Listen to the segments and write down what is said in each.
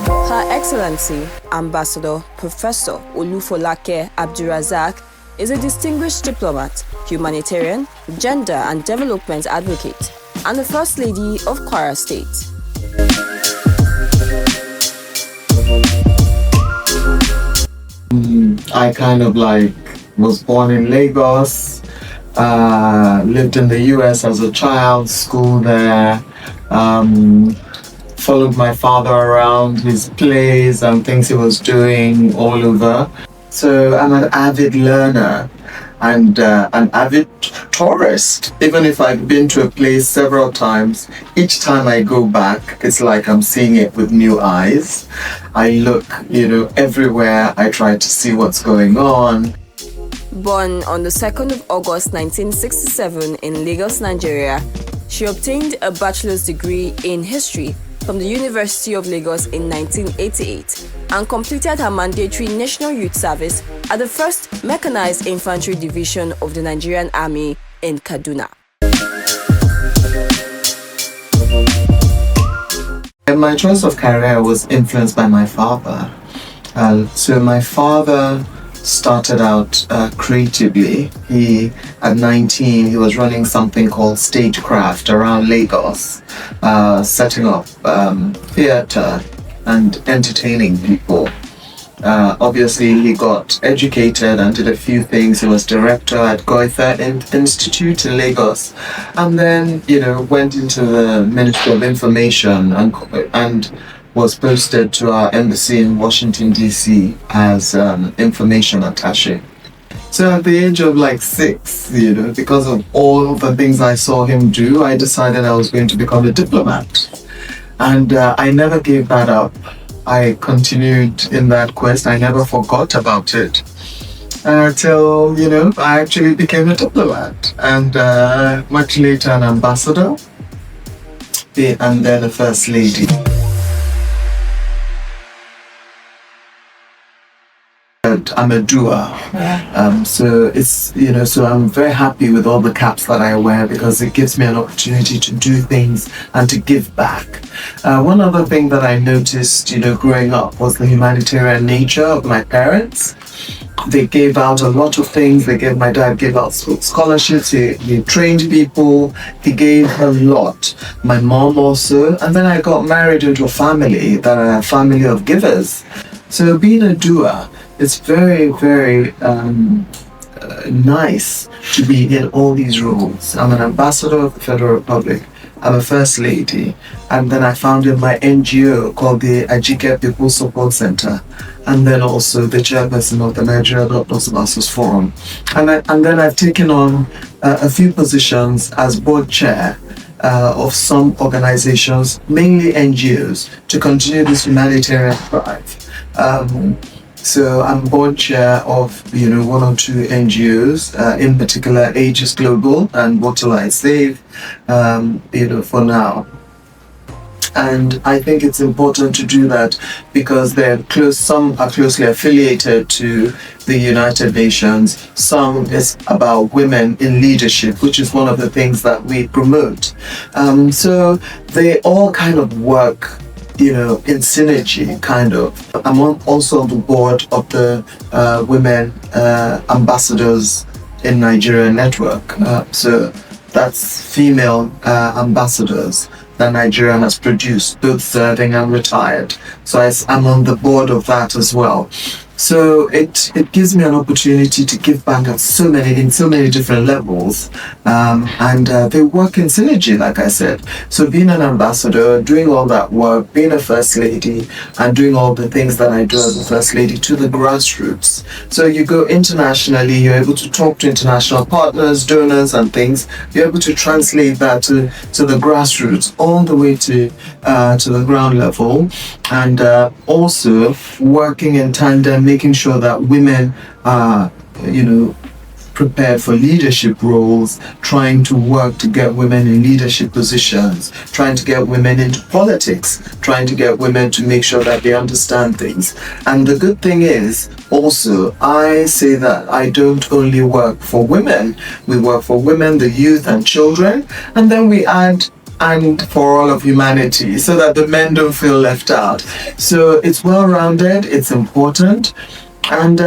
Her Excellency, Ambassador Professor Olufolake Abdulrazaq is a distinguished diplomat, humanitarian, gender and development advocate, and the First Lady of Kwara State. I was born in Lagos, lived in the US as a child, schooled there, followed my father around his plays and things he was doing all over. So I'm an avid learner and an avid tourist. Even if I've been to a place several times, each time I go back, it's like I'm seeing it with new eyes. I look, everywhere. I try to see what's going on. Born on the 2nd of August 1967 in Lagos, Nigeria, she obtained a bachelor's degree in history from the University of Lagos in 1988 and completed her mandatory National Youth Service at the 1st Mechanized Infantry Division of the Nigerian Army in Kaduna. My choice of career was influenced by my father. So my father started out creatively. At 19, he was running something called stagecraft around Lagos, setting up theatre and entertaining people. Obviously, he got educated and did a few things. He was director at Goethe Institute in Lagos, and then went into the Ministry of Information and was posted to our embassy in Washington, D.C. as information attaché. So at the age of 6, because of all the things I saw him do, I decided I was going to become a diplomat. And I never gave that up. I continued in that quest. I never forgot about it until, I actually became a diplomat. And much later an ambassador, and then a First Lady. I'm a doer. So it's, so I'm very happy with all the caps that I wear because it gives me an opportunity to do things and to give back. One other thing that I noticed, growing up was the humanitarian nature of my parents. They gave out a lot of things. My dad gave out scholarships. He trained people. He gave a lot. My mom also. And then I got married into a family that are a family of givers. So being a doer, it's very, very nice to be in all these roles. I'm an ambassador of the Federal Republic. I'm a First Lady. And then I founded my NGO called the Ajike People Support Center. And then also the chairperson of the Nigerian Doctors Forum. And then I've taken on a few positions as board chair of some organizations, mainly NGOs, to continue this humanitarian drive. So I'm board chair of, one or two NGOs, in particular Aegis Global and Water Light Save, for now. And I think it's important to do that because some are closely affiliated to the United Nations. Some is about women in leadership, which is one of the things that we promote. So they all kind of work in synergy, kind of. I'm also on the board of the Women Ambassadors in Nigeria Network. So that's female ambassadors that Nigeria has produced, both serving and retired. So I'm on the board of that as well. So it gives me an opportunity to give back in so many different levels, and they work in synergy, like I said. So being an ambassador, doing all that work, being a First Lady, and doing all the things that I do as a First Lady to the grassroots. So you go internationally, you're able to talk to international partners, donors, and things. You're able to translate that to the grassroots, all the way to the ground level, and also working in tandem, making sure that women are, prepared for leadership roles, trying to work to get women in leadership positions, trying to get women into politics, trying to get women to make sure that they understand things. And the good thing is, also, I say that I don't only work for women, we work for women, the youth and children, and then we add and for all of humanity, so that the men don't feel left out. So it's well-rounded, it's important. And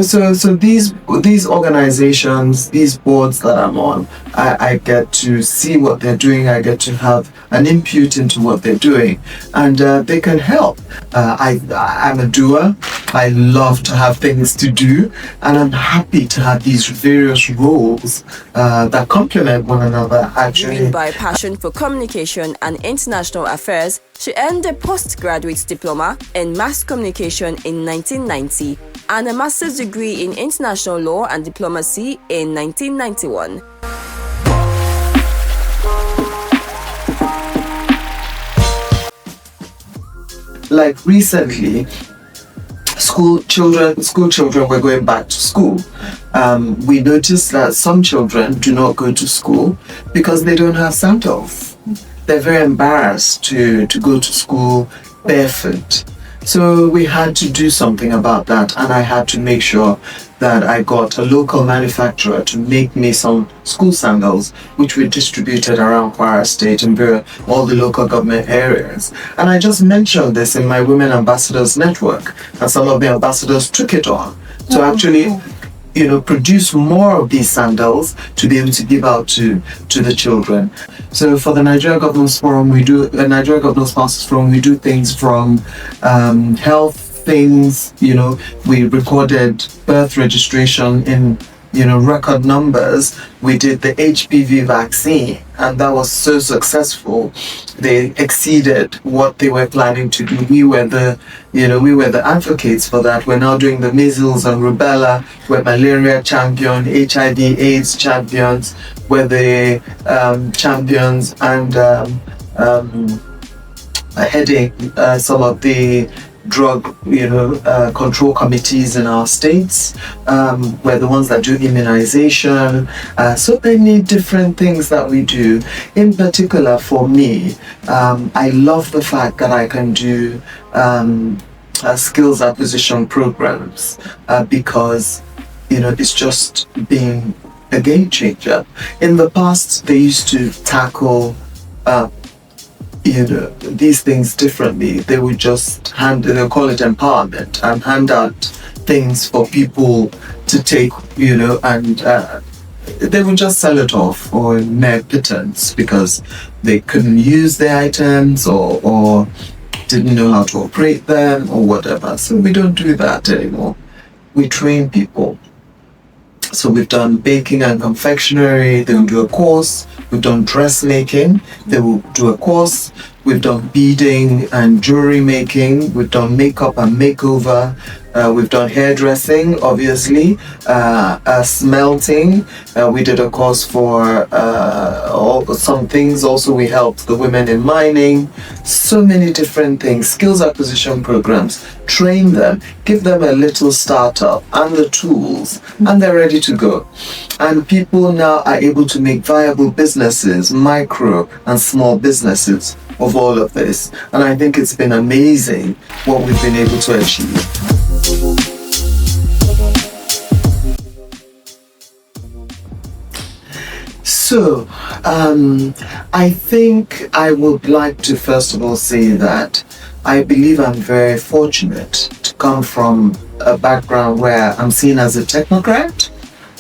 so these organizations, these boards that I'm on, I get to see what they're doing. I get to have an input into what they're doing, and they can help. I'm a doer. I love to have things to do, and I'm happy to have these various roles that complement one another. Actually, driven by passion for communication and international affairs, she earned a postgraduate diploma in mass communication in 1990 and a master's degree in international law and diplomacy in 1991. Like recently, school children were going back to school. We noticed that some children do not go to school because they don't have sandals. They're very embarrassed to go to school barefoot. So we had to do something about that, and I had to make sure that I got a local manufacturer to make me some school sandals, which we distributed around Kwara State and all the local government areas. And I just mentioned this in my Women Ambassadors Network, and some of the ambassadors took it on to actually produce more of these sandals to be able to give out to the children. So for the Nigerian Governors Forum, the Nigerian Governors Sponsors Forum, we do things from health things. We recorded birth registration in record numbers. We did the HPV vaccine, and that was so successful. They exceeded what they were planning to do. We were the advocates for that. We're now doing the measles and rubella. We're malaria champion, HIV/AIDS champions. We're the champions and heading some of the drug control committees in our states. We're the ones that do immunization. So many different things that we do. In particular for me, I love the fact that I can do skills acquisition programs because it's just been a game changer. In the past, they used to tackle these things differently. They would just they'll call it empowerment and hand out things for people to take, and they would just sell it off for mere pittance because they couldn't use the items or didn't know how to operate them or whatever. So we don't do that anymore. We train people. So we've done baking and confectionery. They will do a course. We've done dressmaking. They will do a course. We've done beading and jewelry making. We've done makeup and makeover. We've done hairdressing, obviously, smelting. We did a course for some things. Also, we helped the women in mining. So many different things. Skills acquisition programs. Train them. Give them a little startup and the tools, and they're ready to go. And people now are able to make viable businesses, micro and small businesses of all of this. And I think it's been amazing what we've been able to achieve. So, I think I would like to first of all say that I believe I'm very fortunate to come from a background where I'm seen as a technocrat.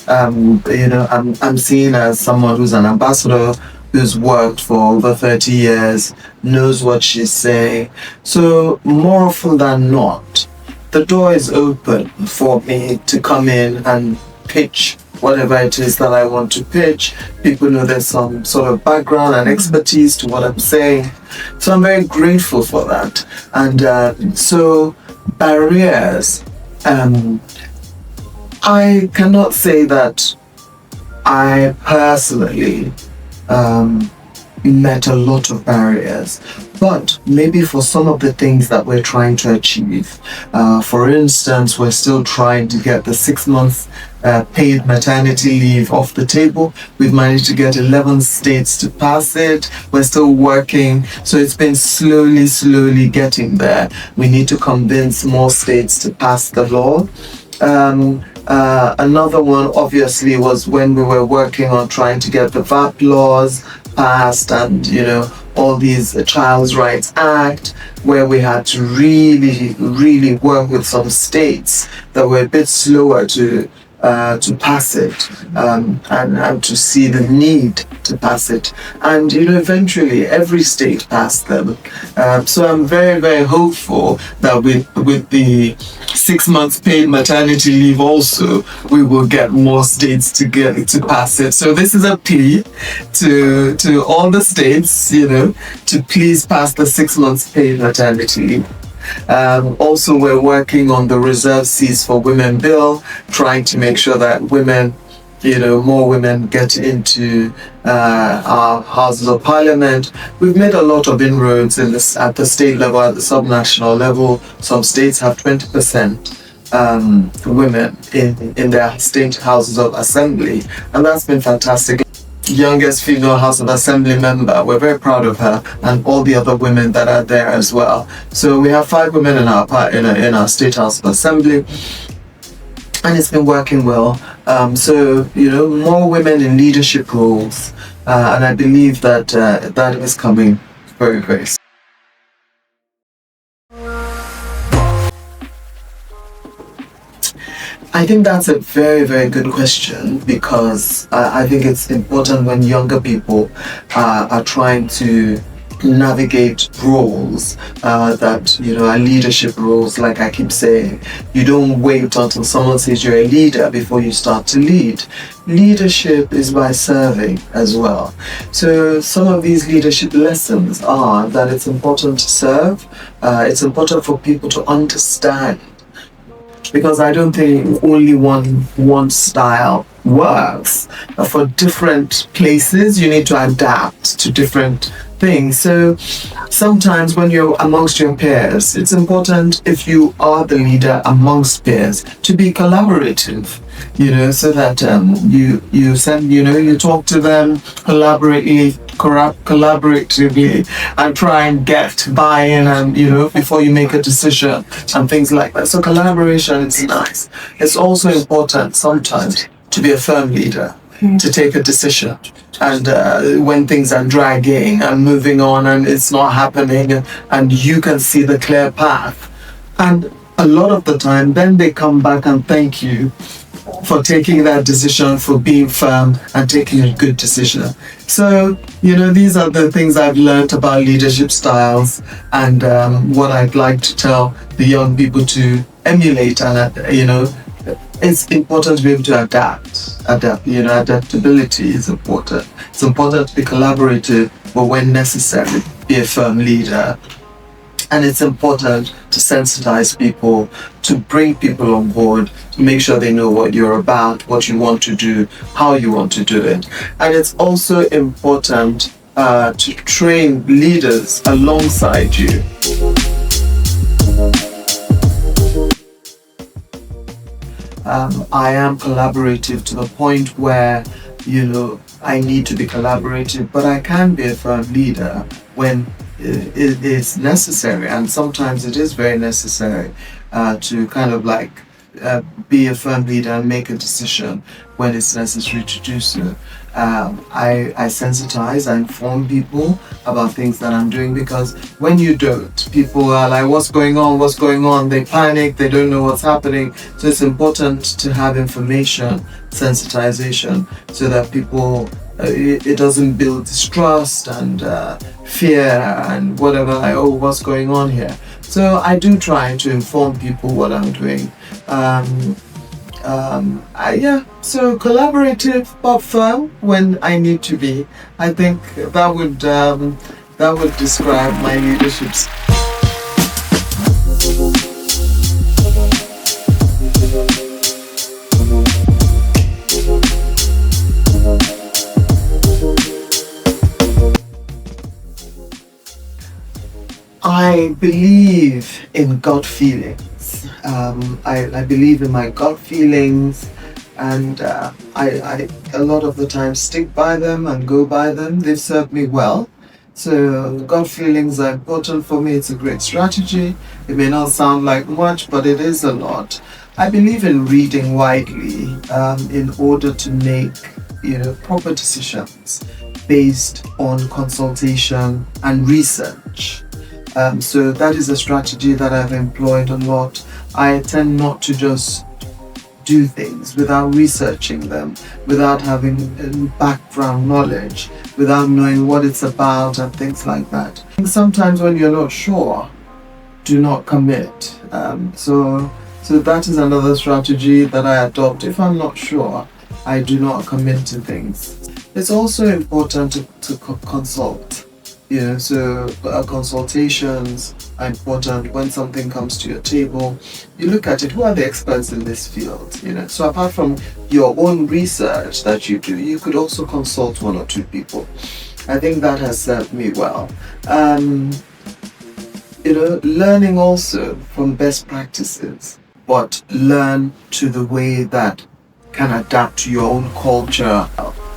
I'm seen as someone who's an ambassador, who's worked for over 30 years, knows what she's saying. So more often than not, the door is open for me to come in and pitch whatever it is that I want to pitch. People know there's some sort of background and expertise to what I'm saying. So I'm very grateful for that. And so barriers, I cannot say that I personally met a lot of barriers, but maybe for some of the things that we're trying to achieve. For instance, we're still trying to get the 6 months paid maternity leave off the table. We've managed to get 11 states to pass it. We're still working, so it's been slowly getting there. We need to convince more states to pass the law. Another one obviously was when we were working on trying to get the VAT laws passed, and all these Child's Rights Act, where we had to really work with some states that were a bit slower to pass it, and to see the need to pass it. And eventually every state passed them. So I'm very, very hopeful that with the 6 months paid maternity leave also, we will get more states to pass it. So this is a plea to all the states, to please pass the 6 months paid maternity leave. Also, we're working on the Reserved Seats for Women bill, trying to make sure that women, more women get into our houses of parliament. We've made a lot of inroads at the state level, at the subnational level. Some states have 20% women in their state houses of assembly, and that's been fantastic. Youngest female House of Assembly member. We're very proud of her and all the other women that are there as well. So we have 5 women in our State House of Assembly, and it's been working well. So more women in leadership roles, and I believe that that is coming very, very soon. I think that's a very, very good question, because I think it's important when younger people are trying to navigate roles that are leadership roles. Like I keep saying, you don't wait until someone says you're a leader before you start to lead. Leadership is by serving as well. So some of these leadership lessons are that it's important to serve. It's important for people to understand, because I don't think only one style works. For different places, you need to adapt to different things. So sometimes when you're amongst your peers, it's important, if you are the leader amongst peers, to be collaborative, so that you talk to them collaboratively and try and get buy-in, and before you make a decision and things like that. So collaboration is nice. It's also important sometimes to be a firm leader, to take a decision, and when things are dragging and moving on and it's not happening, and you can see the clear path, and a lot of the time then they come back and thank you for taking that decision, for being firm and taking a good decision. So these are the things I've learned about leadership styles, and what I'd like to tell the young people to emulate. And it's important to be able to adapt. Adaptability is important. It's important to be collaborative, but when necessary, be a firm leader. And it's important to sensitize people, to bring people on board, to make sure they know what you're about, what you want to do, how you want to do it. And it's also important to train leaders alongside you. I am collaborative to the point where, I need to be collaborative, but I can be a firm leader when it is necessary, and sometimes it is very necessary to kind of be a firm leader and make a decision when it's necessary to do so. I sensitize, I inform people about things that I'm doing, because when you don't, people are like, what's going on? They panic, they don't know what's happening. So it's important to have information sensitization, so that people, it doesn't build distrust and fear and whatever, like, oh, what's going on here? So I do try to inform people what I'm doing. So collaborative but firm when I need to be. I think that would describe my leadership. I believe in gut feelings. I believe in my gut feelings, and I a lot of the time stick by them and go by them. They've served me well. So gut feelings are important for me. It's a great strategy. It may not sound like much, but it is a lot. I believe in reading widely in order to make proper decisions. based on consultation and research. So that is a strategy that I've employed a lot. I tend not to just do things without researching them, without having background knowledge, without knowing what it's about and things like that. Sometimes when you're not sure, do not commit. So that is another strategy that I adopt. If I'm not sure, I do not commit to things. It's also important to consult. So consultations are important. When something comes to your table, you look at it, who are the experts in this field? So apart from your own research that you do, you could also consult one or two people. I think that has served me well. Learning also from best practices, but learn to the way that can adapt to your own culture.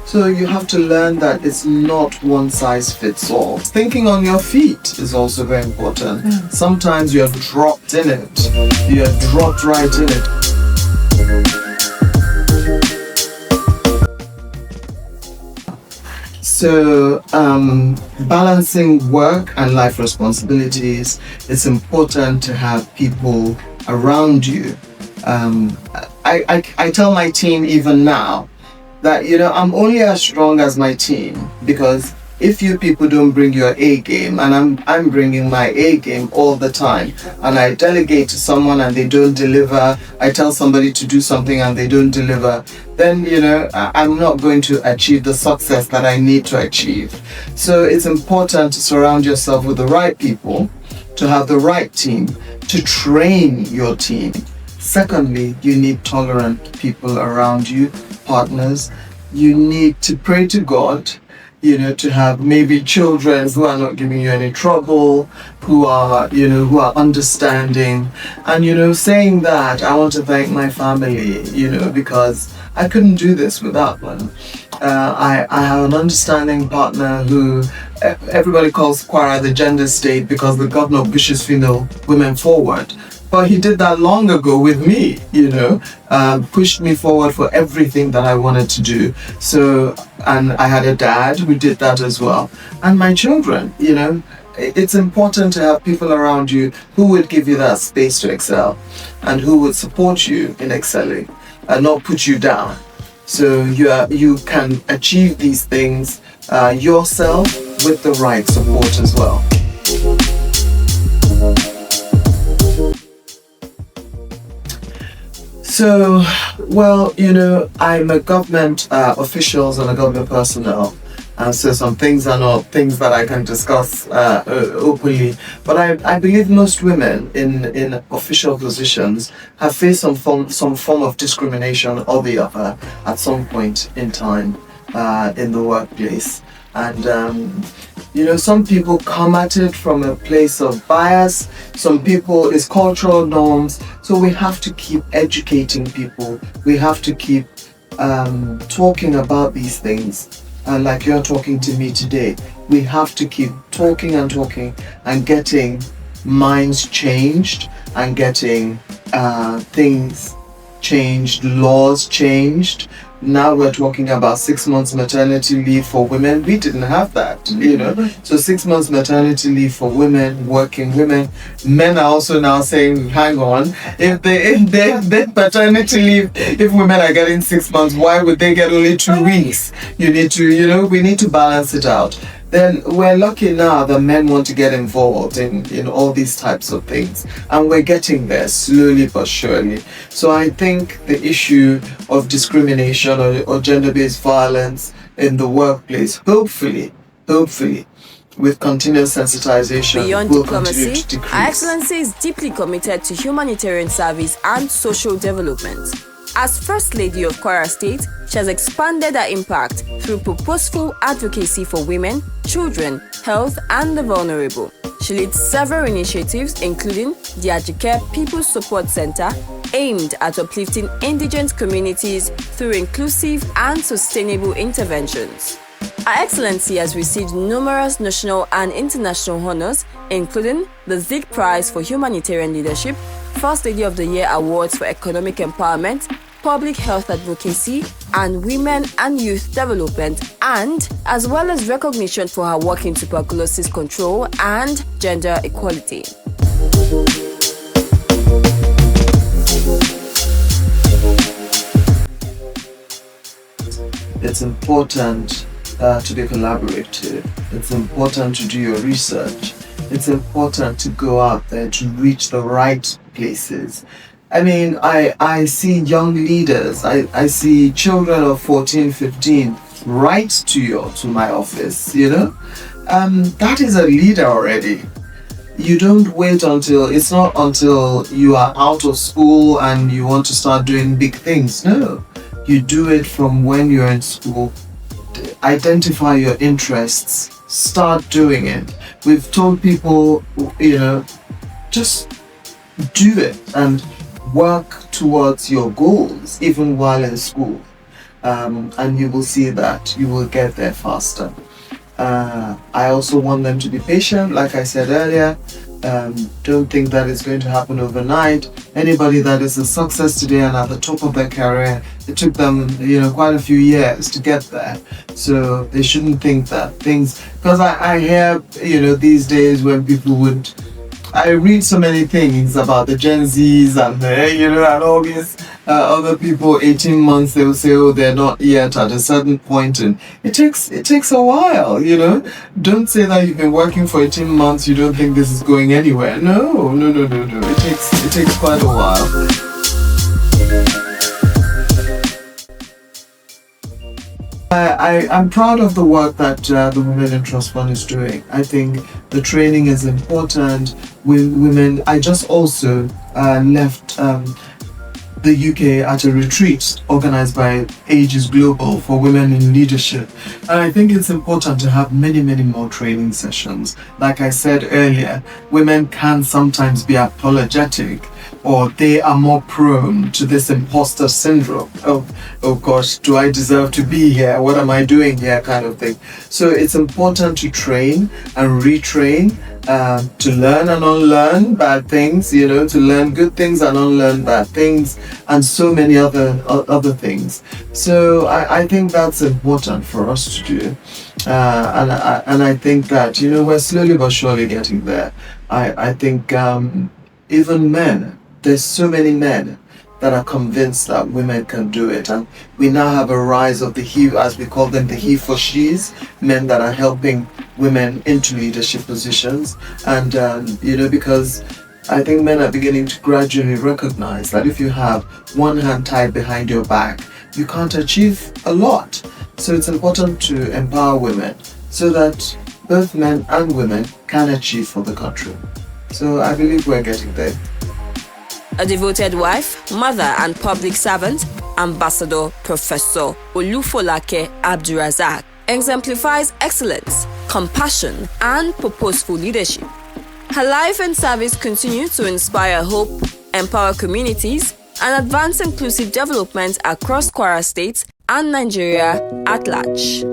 So you have to learn that it's not one size fits all. Thinking on your feet is also very important. Sometimes you're dropped in it. You're dropped right in it. So balancing work and life responsibilities, it's important to have people around you. I tell my team even now that I'm only as strong as my team, because if you people don't bring your A game, and I'm bringing my A game all the time, and I delegate to someone and they don't deliver, I tell somebody to do something and they don't deliver, then I'm not going to achieve the success that I need to achieve. So it's important to surround yourself with the right people, to have the right team, to train your team. Secondly, you need tolerant people around you, partners. You need to pray to God, to have maybe children who are not giving you any trouble, who are understanding. And saying that, I want to thank my family, because I couldn't do this without them. I have an understanding partner who everybody calls Kwara the gender state because the governor pushes female women forward. But he did that long ago with me, pushed me forward for everything that I wanted to do. So, and I had a dad who did that as well. And my children, it's important to have people around you who would give you that space to excel and who would support you in excelling and not put you down. So you can achieve these things yourself with the right support as well. So, well, I'm a government officials and a government personnel. So some things are not things that I can discuss openly. But I believe most women in official positions have faced some form of discrimination or the other at some point in time in the workplace. And some people come at it from a place of bias. Some people, it's cultural norms. So we have to keep educating people. We have to keep talking about these things. Like you're talking to me today. We have to keep talking and getting minds changed and getting things changed, laws changed. Now we're talking about 6 months maternity leave for women. We didn't have that, So 6 months maternity leave for women, working women. Men are also now saying, hang on, if they paternity leave, if women are getting 6 months, why would they get only 2 weeks? You need to, we need to balance it out. Then we're lucky now that men want to get involved in all these types of things. And we're getting there slowly but surely. So I think the issue of discrimination or gender-based violence in the workplace, hopefully, with continuous sensitization, beyond will diplomacy, continue to decrease. Her Excellency is deeply committed to humanitarian service and social development. As First Lady of Kwara State, she has expanded her impact through purposeful advocacy for women, children, health, and the vulnerable. She leads several initiatives, including the Ajike People's Support Center, aimed at uplifting indigent communities through inclusive and sustainable interventions. Her Excellency has received numerous national and international honors, including the Zig Prize for Humanitarian Leadership, First Lady of the Year Awards for Economic Empowerment, Public Health Advocacy, and women and youth development, and as well as recognition for her work in tuberculosis control and gender equality. It's important to be collaborative. It's important to do your research. It's important to go out there to reach the right places. I mean, I see young leaders, I see children of 14, 15 write to my office, that is a leader already. You don't wait it's not until you are out of school and you want to start doing big things. No, you do it from when you're in school. Identify your interests, start doing it. We've told people, just do it and work towards your goals even while in school, and you will see that you will get there faster. I also want them to be patient, like I said earlier. Don't think that it's going to happen overnight. Anybody that is a success today and at the top of their career, it took them quite a few years to get there. So they shouldn't think that things, because I hear these days when people I read so many things about the Gen Zs and and all these other people. 18 months they will say, oh, they're not yet at a certain point, and it takes a while. Don't say that you've been working for 18 months, you don't think this is going anywhere. No. It takes quite a while. I'm proud of the work that the Women Trust Fund is doing. I think the training is important with women. I just also left the UK at a retreat organized by Ages Global for women in leadership. And I think it's important to have many, many more training sessions. Like I said earlier, women can sometimes be apologetic, or they are more prone to this imposter syndrome of, oh gosh, do I deserve to be here? What am I doing here? Kind of thing. So it's important to train and retrain, to learn and unlearn bad things, to learn good things and unlearn bad things, and so many other things. So I think that's important for us to do. And I think that, we're slowly but surely getting there. I think even men, there's so many men that are convinced that women can do it, and we now have a rise of the he, as we call them, the he for she's, men that are helping women into leadership positions. And because I think men are beginning to gradually recognize that if you have one hand tied behind your back, you can't achieve a lot. So it's important to empower women so that both men and women can achieve for the country. So I believe we're getting there. A devoted wife, mother and public servant, Ambassador Professor Olufolake Abdulrazaq exemplifies excellence, compassion and purposeful leadership. Her life and service continue to inspire hope, empower communities and advance inclusive development across Kwara State and Nigeria at large.